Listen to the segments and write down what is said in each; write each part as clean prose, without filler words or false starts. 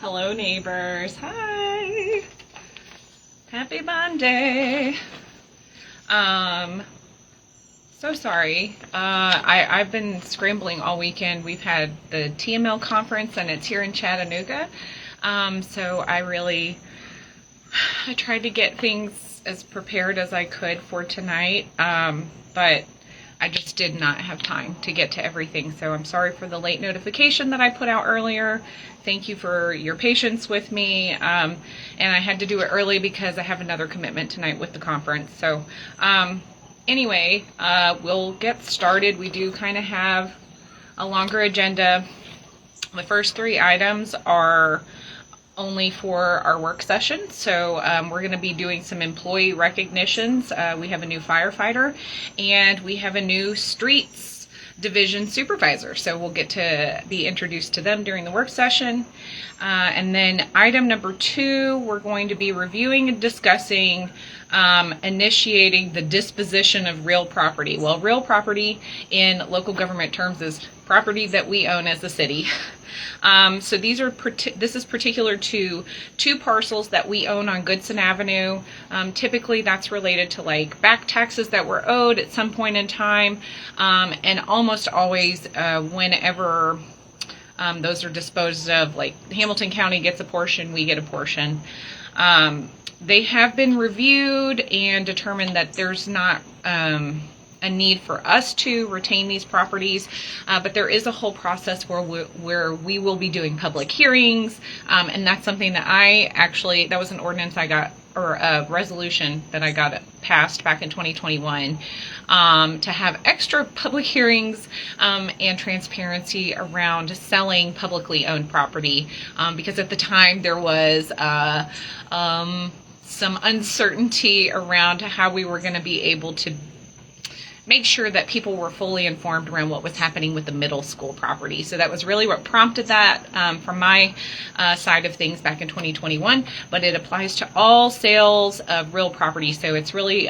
Hello, neighbors. Hi. Happy Monday. So sorry. I've been scrambling all weekend. We've had the TML conference and it's here in Chattanooga. So I tried to get things as prepared as I could for tonight. But I just did not have time to get to everything. So I'm sorry for the late notification that I put out earlier. Thank you for your patience with me. And I had to do it early because I have another commitment tonight with the conference. So anyway, we'll get started. We do kind of have a longer agenda. The first 3 items are only for our work session. So we're going to be doing some employee recognitions. We have a new firefighter and we have a new streets division supervisor. So we'll get to be introduced to them during the work session. And then item number 2, we're going to be reviewing and discussing initiating the disposition of real property. Well, real property in local government terms is property that we own as a city. So this is particular to 2 parcels that we own on Goodson Avenue. Typically that's related to like back taxes that were owed at some point in time, and almost always whenever those are disposed of, like Hamilton County gets a portion, we get a portion. They have been reviewed and determined that there's not a need for us to retain these properties, but there is a whole process where we will be doing public hearings, and that's something that that was an ordinance I got, or a resolution that I got passed back in 2021, to have extra public hearings and transparency around selling publicly owned property, because at the time there was some uncertainty around how we were going to be able to make sure that people were fully informed around what was happening with the middle school property. So that was really what prompted that from my side of things back in 2021, but it applies to all sales of real property. So it's really,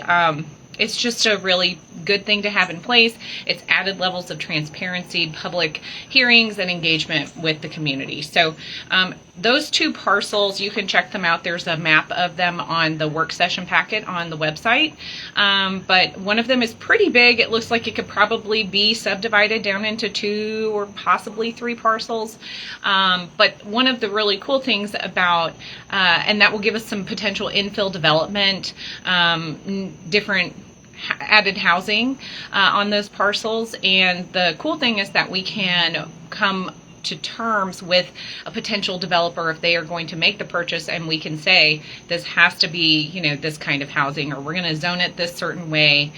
it's just a really good thing to have in place. It's added levels of transparency, public hearings, and engagement with the community. So those 2 parcels, you can check them out. There's a map of them on the work session packet on the website. But one of them is pretty big. It looks like it could probably be subdivided down into 2 or possibly 3 parcels. But one of the really cool things about, and that will give us some potential infill development, different added housing on those parcels. And the cool thing is that we can come to terms with a potential developer if they are going to make the purchase, and we can say this has to be, this kind of housing, or we're going to zone it this certain way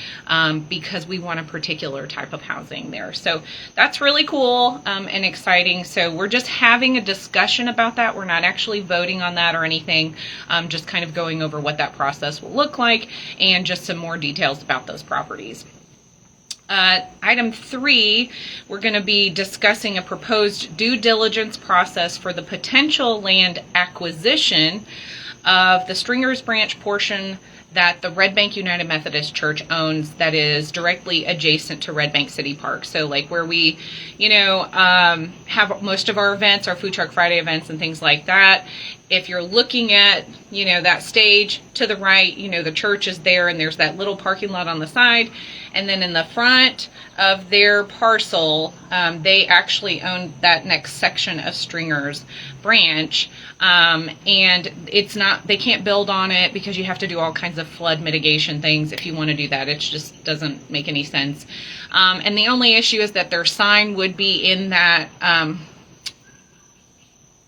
because we want a particular type of housing there. So that's really cool and exciting. So we're just having a discussion about that. We're not actually voting on that or anything, just kind of going over what that process will look like and just some more details about those properties. Item 3, we're going to be discussing a proposed due diligence process for the potential land acquisition of the Stringers Branch portion that the Red Bank United Methodist Church owns that is directly adjacent to Red Bank City Park. So like where we, have most of our events, our Food Truck Friday events and things like that. If you're looking at, that stage to the right, the church is there and there's that little parking lot on the side. And then in the front of their parcel, they actually own that next section of Stringers Branch. And they can't build on it because you have to do all kinds of flood mitigation things if you want to do that. It just doesn't make any sense. And the only issue is that their sign would be in that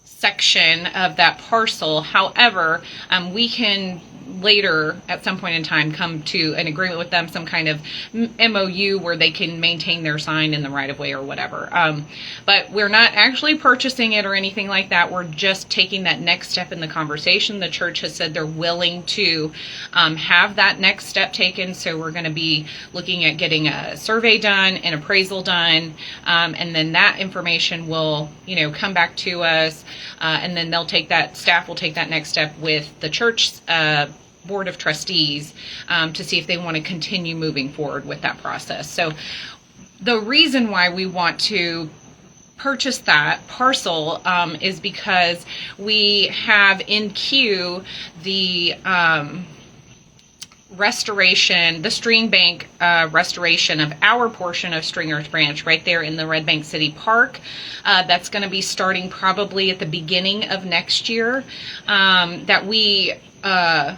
section of that parcel. However, we can later at some point in time come to an agreement with them, some kind of MOU where they can maintain their sign in the right of way or whatever. But we're not actually purchasing it or anything like that. We're just taking that next step in the conversation. The church has said they're willing to have that next step taken. So we're going to be looking at getting a survey done, an appraisal done, and then that information will, come back to us, and then staff will take that next step with the church board of trustees to see if they want to continue moving forward with that process. So the reason why we want to purchased that parcel is because we have in queue the restoration, the stream bank restoration of our portion of Stringer's Branch right there in the Red Bank City Park. That's going to be starting probably at the beginning of next year. That we are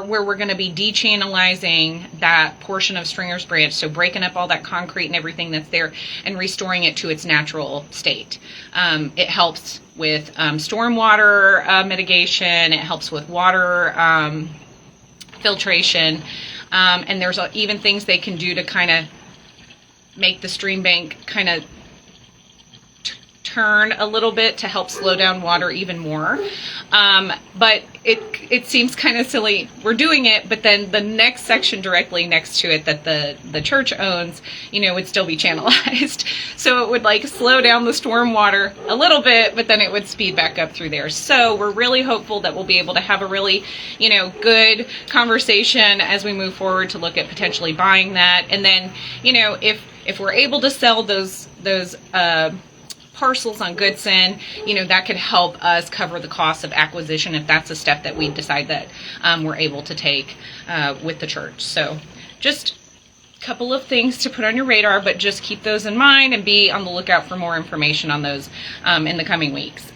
where we're going to be dechannelizing that portion of Stringer's Branch, so breaking up all that concrete and everything that's there and restoring it to its natural state. It helps with stormwater mitigation. It helps with water filtration, and there's even things they can do to kind of make the stream bank kind of turn a little bit to help slow down water even more. But it seems kind of silly. We're doing it, but then the next section directly next to it that the church owns, would still be channelized. So it would like slow down the storm water a little bit, but then it would speed back up through there. So we're really hopeful that we'll be able to have a really, good conversation as we move forward to look at potentially buying that. And then, if we're able to sell those parcels on Goodson, that could help us cover the cost of acquisition if that's a step that we decide that we're able to take with the church. So just a couple of things to put on your radar, but just keep those in mind and be on the lookout for more information on those in the coming weeks.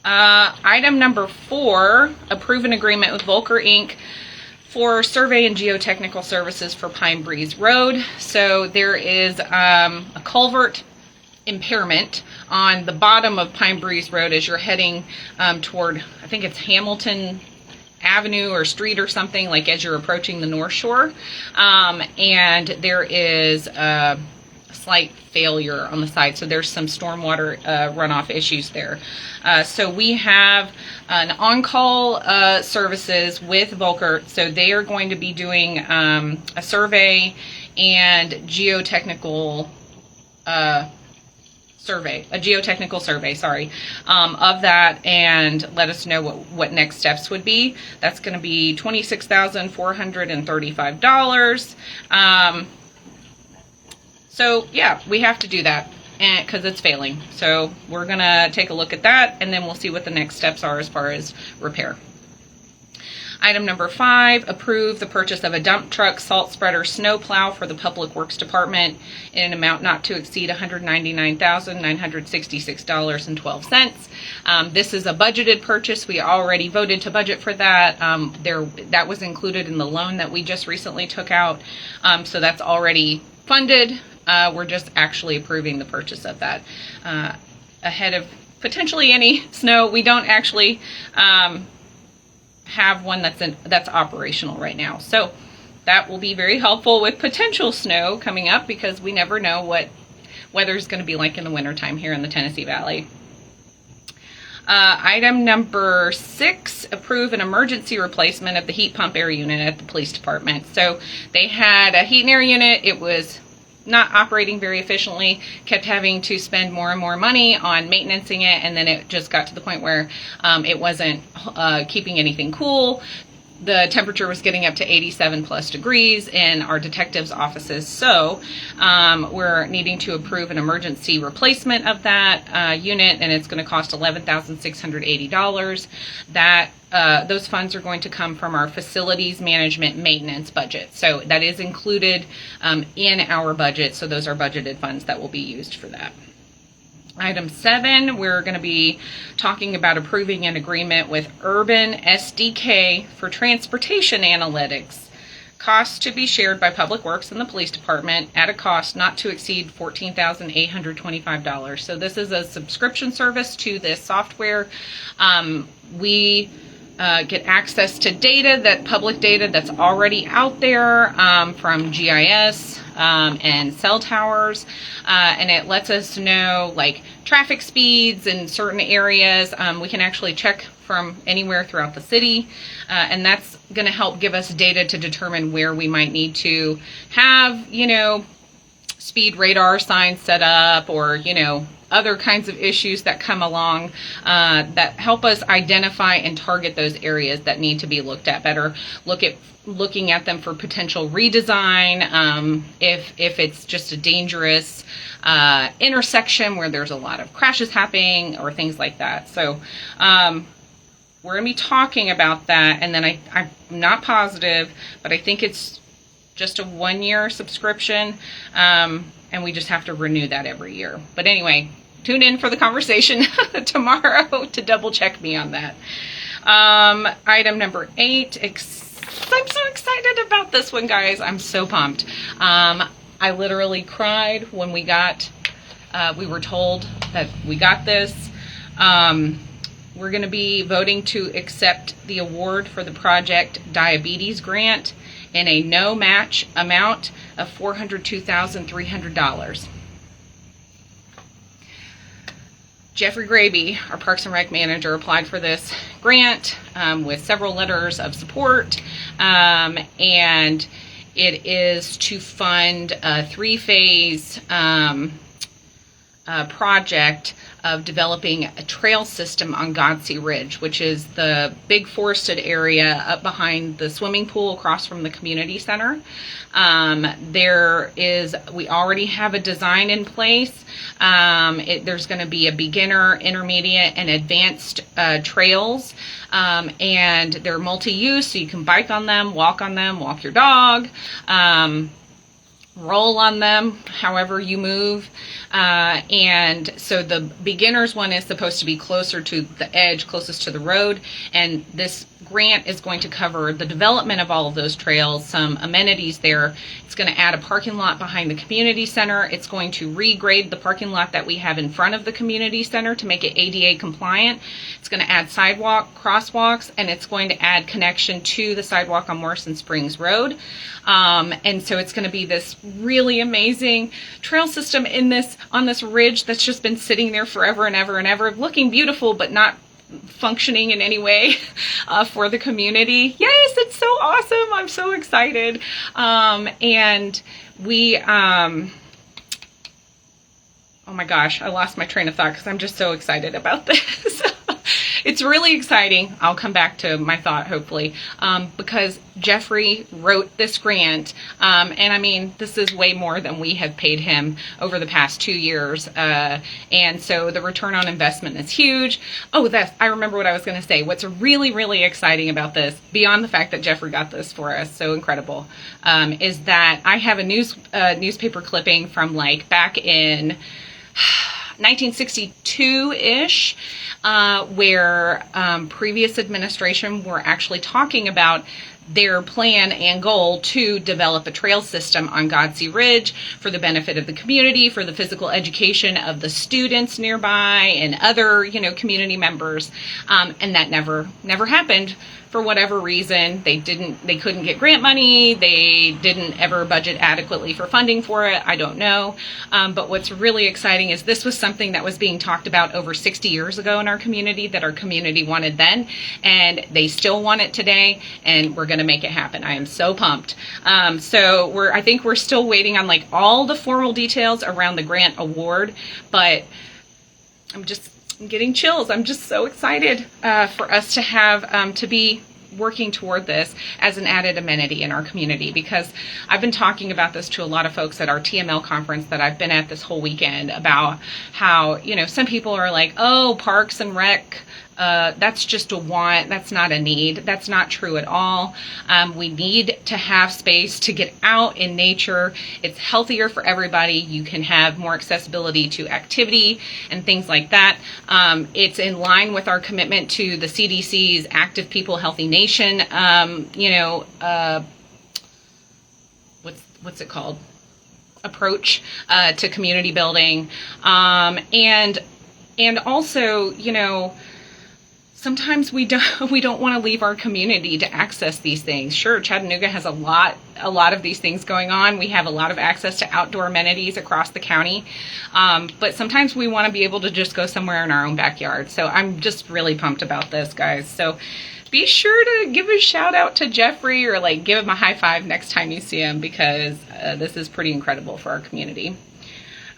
Item number 4, approve an agreement with Volker Inc. for survey and geotechnical services for Pine Breeze Road. So there is a culvert impairment on the bottom of Pine Breeze Road as you're heading toward, I think it's Hamilton Avenue or Street or something, like as you're approaching the North Shore. And there is a slight failure on the side, so there's some stormwater runoff issues there. So we have an on-call services with Volker, so they are going to be doing a survey and geotechnical survey, of that, and let us know what next steps would be. That's going to be $26,435. So yeah, we have to do that because it's failing. So we're going to take a look at that, and then we'll see what the next steps are as far as repair. Item number 5, approve the purchase of a dump truck, salt spreader, snow plow for the Public Works Department in an amount not to exceed $199,966.12. This is a budgeted purchase. We already voted to budget for that. That was included in the loan that we just recently took out. So that's already funded. We're just actually approving the purchase of that ahead of potentially any snow. We don't actually have one that's operational right now, so that will be very helpful with potential snow coming up, because we never know what weather's going to be like in the wintertime here in the Tennessee Valley. Item number 6, approve an emergency replacement of the heat pump air unit at the police department. So they had a heat and air unit. It was not operating very efficiently, kept having to spend more and more money on maintaining it, and then it just got to the point where it wasn't keeping anything cool. The temperature was getting up to 87 plus degrees in our detectives' offices, so we're needing to approve an emergency replacement of that unit, and it's going to cost $11,680. That those funds are going to come from our facilities management maintenance budget, so that is included in our budget, so those are budgeted funds that will be used for that. Item 7, we're going to be talking about approving an agreement with Urban SDK for transportation analytics. Costs to be shared by Public Works and the Police Department at a cost not to exceed $14,825. So this is a subscription service to this software. We get access to public data that's already out there from GIS and cell towers, and it lets us know like traffic speeds in certain areas. We can actually check from anywhere throughout the city, and that's going to help give us data to determine where we might need to have, speed radar signs set up, or, other kinds of issues that come along that help us identify and target those areas that need to be looked at better. Looking at them for potential redesign, if it's just a dangerous intersection where there's a lot of crashes happening or things like that. So we're going to be talking about that, and then I'm not positive, but I think it's just a 1-year subscription, and we just have to renew that every year. But anyway, tune in for the conversation tomorrow to double check me on that. Item number 8, I'm so excited about this one, guys. I'm so pumped. I literally cried when we were told that we got this. We're going to be voting to accept the award for the Project Diabetes Grant in a no match amount of $402,300. Jeffrey Graby, our Parks and Rec manager, applied for this grant with several letters of support, and it is to fund a 3-phase project of developing a trail system on Godsey Ridge, which is the big forested area up behind the swimming pool across from the community center. We already have a design in place. There's going to be a beginner, intermediate, and advanced trails, and they're multi-use, so you can bike on them, walk your dog, roll on them, however you move. And so the beginners one is supposed to be closer to the edge, closest to the road, and this grant is going to cover the development of all of those trails, some amenities there. It's going to add a parking lot behind the community center. It's going to regrade the parking lot that we have in front of the community center to make it ADA compliant. It's going to add sidewalk, crosswalks, and it's going to add connection to the sidewalk on Morrison Springs Road. And so it's going to be this really amazing trail system on this ridge that's just been sitting there forever and ever and ever, looking beautiful but not functioning in any way for the community. Yes, it's so awesome. I'm so excited. And we, oh my gosh, I lost my train of thought because I'm just so excited about this. It's really exciting. I'll come back to my thought, hopefully, because Jeffrey wrote this grant, and I mean, this is way more than we have paid him over the past 2 years, and so the return on investment is huge. Oh, I remember what I was going to say. What's really, really exciting about this, beyond the fact that Jeffrey got this for us, so incredible, is that I have a newspaper clipping from like back in 1962-ish, where previous administration were actually talking about their plan and goal to develop a trail system on Godsey Ridge for the benefit of the community, for the physical education of the students nearby and other, community members. And that never happened. For whatever reason, they couldn't get grant money. They didn't ever budget adequately for funding for it. I don't know. But what's really exciting is this was something that was being talked about over 60 years ago in our community, that our community wanted then, and they still want it today, and we're going to make it happen. I am so pumped. So I think we're still waiting on like all the formal details around the grant award, but I'm getting chills. I'm just so excited for us to have to be working toward this as an added amenity in our community, because I've been talking about this to a lot of folks at our TML conference that I've been at this whole weekend, about how, some people are like, oh, Parks and Rec, that's just a want, that's not a need. That's not true at all. We need to have space to get out in nature. It's healthier for everybody. You can have more accessibility to activity and things like that. It's in line with our commitment to the CDC's Active People, Healthy Nation, what's it called? Approach to community building. And also, sometimes we don't want to leave our community to access these things. Sure, Chattanooga has a lot of these things going on. We have a lot of access to outdoor amenities across the county, but sometimes we want to be able to just go somewhere in our own backyard. So I'm just really pumped about this, guys. So be sure to give a shout out to Jeffrey, or give him a high five next time you see him, because this is pretty incredible for our community.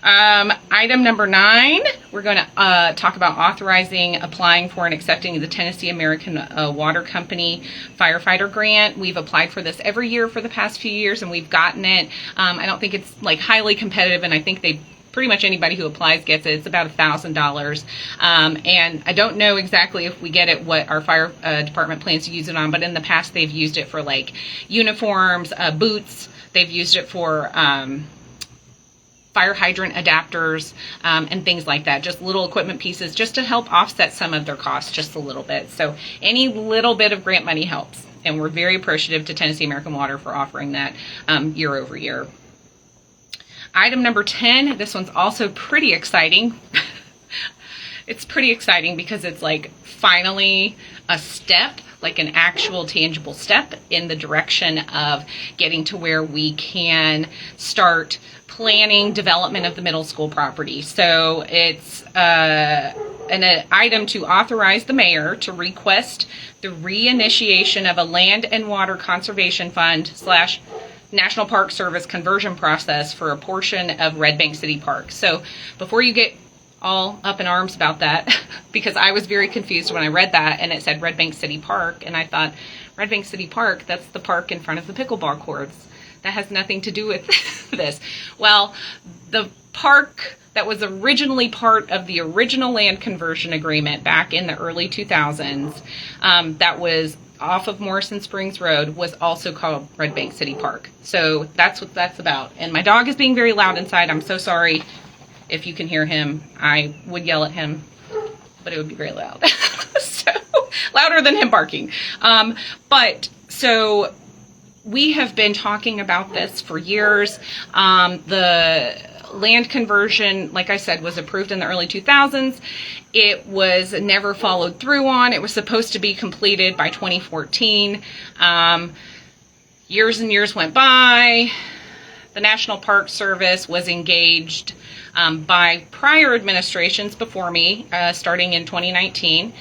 Item number 9, we're going to talk about authorizing, applying for, and accepting the Tennessee American Water Company firefighter grant. We've applied for this every year for the past few years, and we've gotten it. I don't think it's like highly competitive, and I think they pretty much anybody who applies gets it. It's about $1,000. And I don't know exactly if we get it what our fire department plans to use it on, but in the past they've used it for like uniforms, boots. They've used it for fire hydrant adapters and things like that, just little equipment pieces just to help offset some of their costs just a little bit. So any little bit of grant money helps, and we're very appreciative to Tennessee American Water for offering that year over year. Item number 10, this one's also pretty exciting. It's pretty exciting because it's like finally a step, like an actual tangible step in the direction of getting to where we can start planning development of the middle school property. So it's an item to authorize the mayor to request the reinitiation of a land and water conservation fund / National Park Service conversion process for a portion of Red Bank City Park. So before you get all up in arms about that, because I was very confused when I read that and it said Red Bank City Park, and I thought, Red Bank City Park, that's the park in front of the pickleball courts. That has nothing to do with this. Well, the park that was originally part of the original land conversion agreement back in the early 2000s, that was off of Morrison Springs Road, was also called Red Bank City Park. So that's what that's about. And my dog is being very loud inside. I'm so sorry if you can hear him. I would yell at him, but it would be very loud. So louder than him barking. But so we have been talking about this for years. The land conversion, like I said, was approved in the early 2000s. It was never followed through on. It was supposed to be completed by 2014. Years and years went by. The National Park Service was engaged by prior administrations before me, starting in 2019.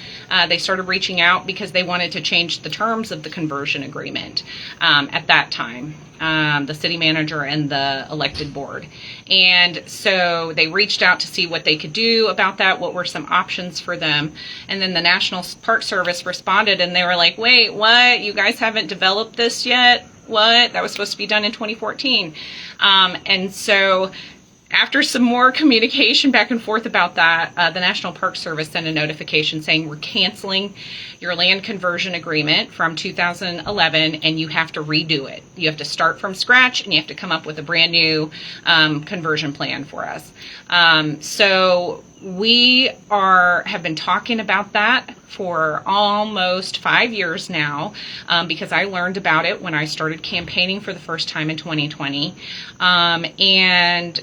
They started reaching out because they wanted to change the terms of the conversion agreement at that time, the city manager and the elected board. And so they reached out to see what they could do about that, what were some options for them. And then the National Park Service responded and they were like, wait, what? You guys haven't developed this yet? What? That was supposed to be done in 2014. And so after some more communication back and forth about that, the National Park Service sent a notification saying we're canceling your land conversion agreement from 2011 and you have to redo it. You have to start from scratch and you have to come up with a brand new conversion plan for us. So we have been talking about that for almost 5 years now, because I learned about it when I started campaigning for the first time in 2020. And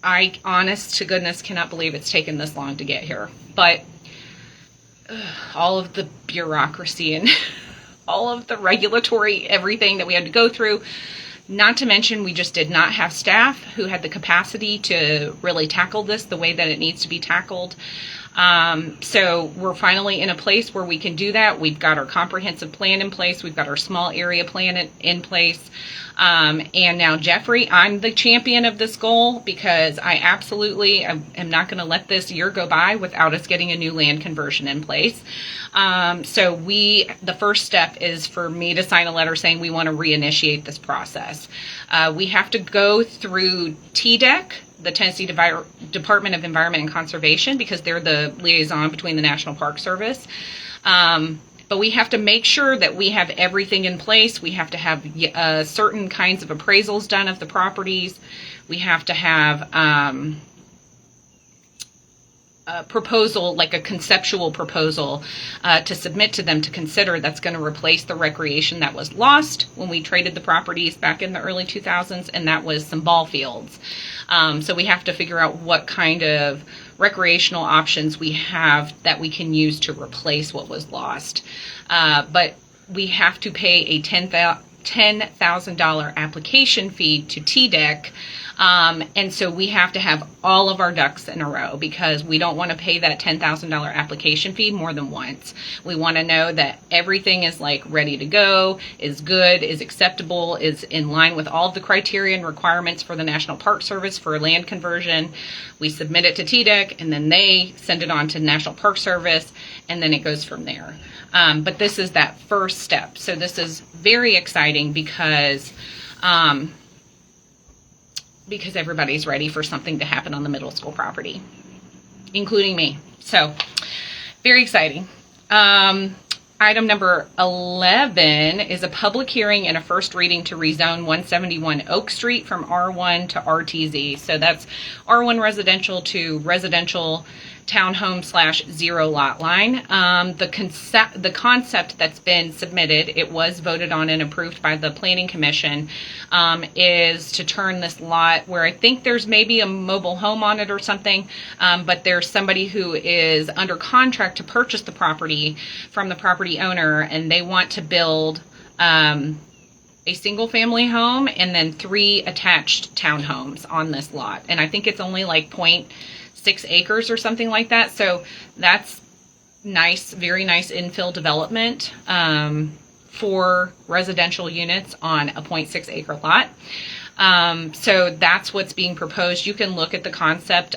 I, honest to goodness, cannot believe it's taken this long to get here. But all of the bureaucracy and all of the regulatory everything that we had to go through, not to mention we just did not have staff who had the capacity to really tackle this the way that it needs to be tackled. So we're finally in a place where we can do that. We've got our comprehensive plan in place. We've got our small area plan in place. And now, Jeffrey, I'm the champion of this goal because I absolutely am not going to let this year go by without us getting a new land conversion in place. So the first step is for me to sign a letter saying we want to reinitiate this process. We have to go through TDEC, the Tennessee Department of Environment and Conservation, because they're the liaison between the National Park Service. But we have to make sure that we have everything in place. We have to have certain kinds of appraisals done of the properties. We have to have a proposal, like a conceptual proposal, to submit to them to consider that's going to replace the recreation that was lost when we traded the properties back in the early 2000s, and that was some ball fields. So we have to figure out what kind of recreational options we have that we can use to replace what was lost. But we have to pay a $10,000 application fee to TDEC And so we have to have all of our ducks in a row because we don't want to pay that $10,000 application fee more than once. We want to know that everything is like ready to go, is good, is acceptable, is in line with all of the criteria and requirements for the National Park Service for land conversion. We submit it to TDEC, and then they send it on to National Park Service, and then it goes from there. But this is that first step. So this is very exciting because everybody's ready for something to happen on the middle school property, including me. So very exciting. Item number 11 is a public hearing and a first reading to rezone 171 Oak Street from R1 to RTZ. So that's R1 residential to residential townhome / zero lot line. The concept that's been submitted, it was voted on and approved by the Planning Commission, is to turn this lot where I think there's maybe a mobile home on it or something, but there's somebody who is under contract to purchase the property from the property owner, and they want to build a single family home and then 3 attached townhomes on this lot. And I think it's only like 0.6 acres or something like that. So that's nice, very nice infill development for residential units on a 0.6 acre lot. So that's what's being proposed. You can look at the concept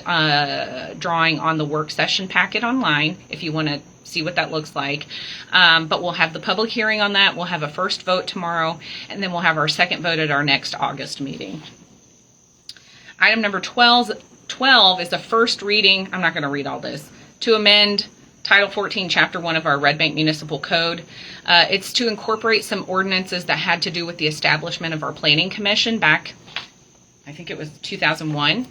drawing on the work session packet online if you want to see what that looks like. But we'll have the public hearing on that. We'll have a first vote tomorrow, and then we'll have our second vote at our next August meeting. Item number 12 is the first reading. I'm not going to read all this. To amend Title 14, Chapter 1 of our Red Bank Municipal Code. It's to incorporate some ordinances that had to do with the establishment of our Planning Commission back, I think it was 2001.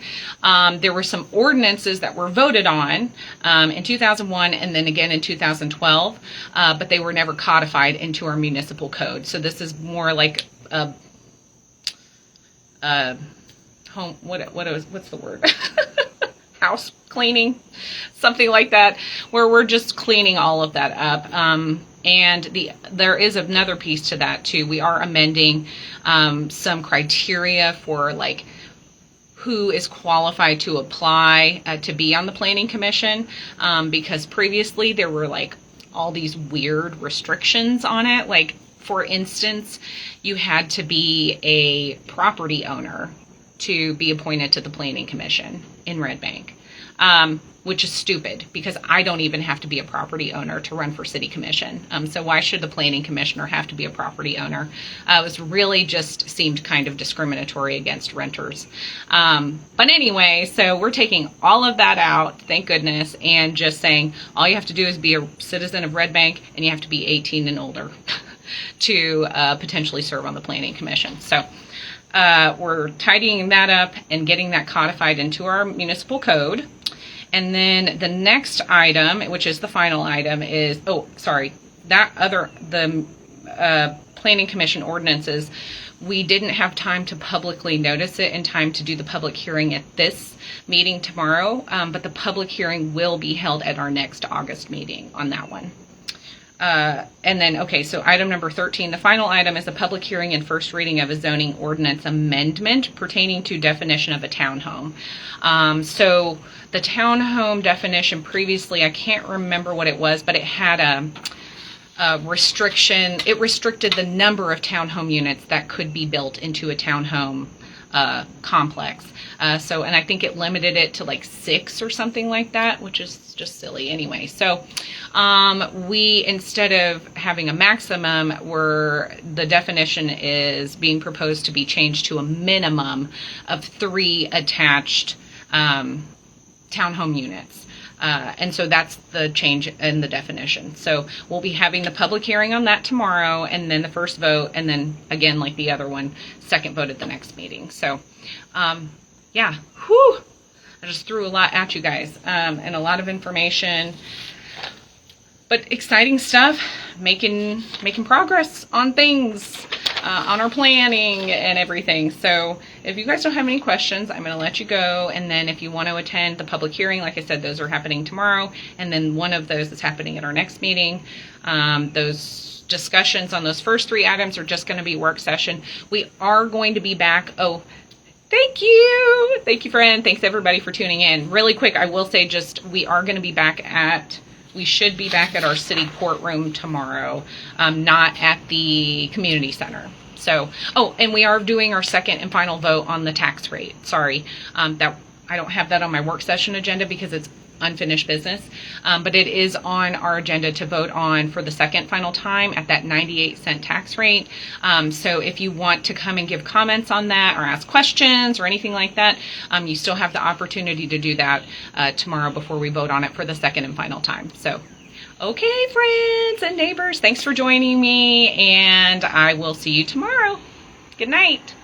There were some ordinances that were voted on in 2001 and then again in 2012, but they were never codified into our municipal code. So this is more like a home, what's the word? House cleaning, something like that, where we're just cleaning all of that up. And there is another piece to that too. We are amending some criteria for like who is qualified to apply to be on the Planning Commission, because previously there were like all these weird restrictions on it. Like, for instance, you had to be a property owner to be appointed to the Planning Commission in Red Bank, which is stupid because I don't even have to be a property owner to run for city commission. So why should the planning commissioner have to be a property owner? It was really just seemed kind of discriminatory against renters. But anyway, so we're taking all of that out, thank goodness, and just saying all you have to do is be a citizen of Red Bank and you have to be 18 and older to potentially serve on the planning commission. So we're tidying that up and getting that codified into our municipal code. And then the next item, which is the final item, is, the Planning Commission ordinances. We didn't have time to publicly notice it in time to do the public hearing at this meeting tomorrow, but the public hearing will be held at our next August meeting on that one. And then, so item number 13, the final item is a public hearing and first reading of a zoning ordinance amendment pertaining to definition of a townhome. So the townhome definition previously, I can't remember what it was, but it had a restriction. It restricted the number of townhome units that could be built into a townhome complex. And I think it limited it to like 6 or something like that, which is just silly anyway. So we, instead of having a maximum, where the definition is being proposed to be changed to a minimum of 3 attached townhome units. And so that's the change in the definition. So we'll be having the public hearing on that tomorrow, and then the first vote, and then again, like the other one, second vote at the next meeting. So, yeah, whew, I just threw a lot at you guys, and a lot of information, but exciting stuff, making progress on things, on our planning and everything. So if you guys don't have any questions, I'm going to let you go. And then if you want to attend the public hearing, like I said, those are happening tomorrow. And then one of those is happening at our next meeting. Those discussions on those first 3 items are just going to be work session. We are going to be back. Thank you. Thank you, friend. Thanks, everybody, for tuning in. Really quick, I will say we are going to be back we should be back at our city courtroom tomorrow, not at the community center. So, and we are doing our second and final vote on the tax rate. Sorry, that I don't have that on my work session agenda because it's unfinished business, but it is on our agenda to vote on for the second final time at that 98-cent tax rate. So if you want to come and give comments on that or ask questions or anything like that, you still have the opportunity to do that tomorrow before we vote on it for the second and final time. So, okay, friends and neighbors, thanks for joining me, and I will see you tomorrow. Good night.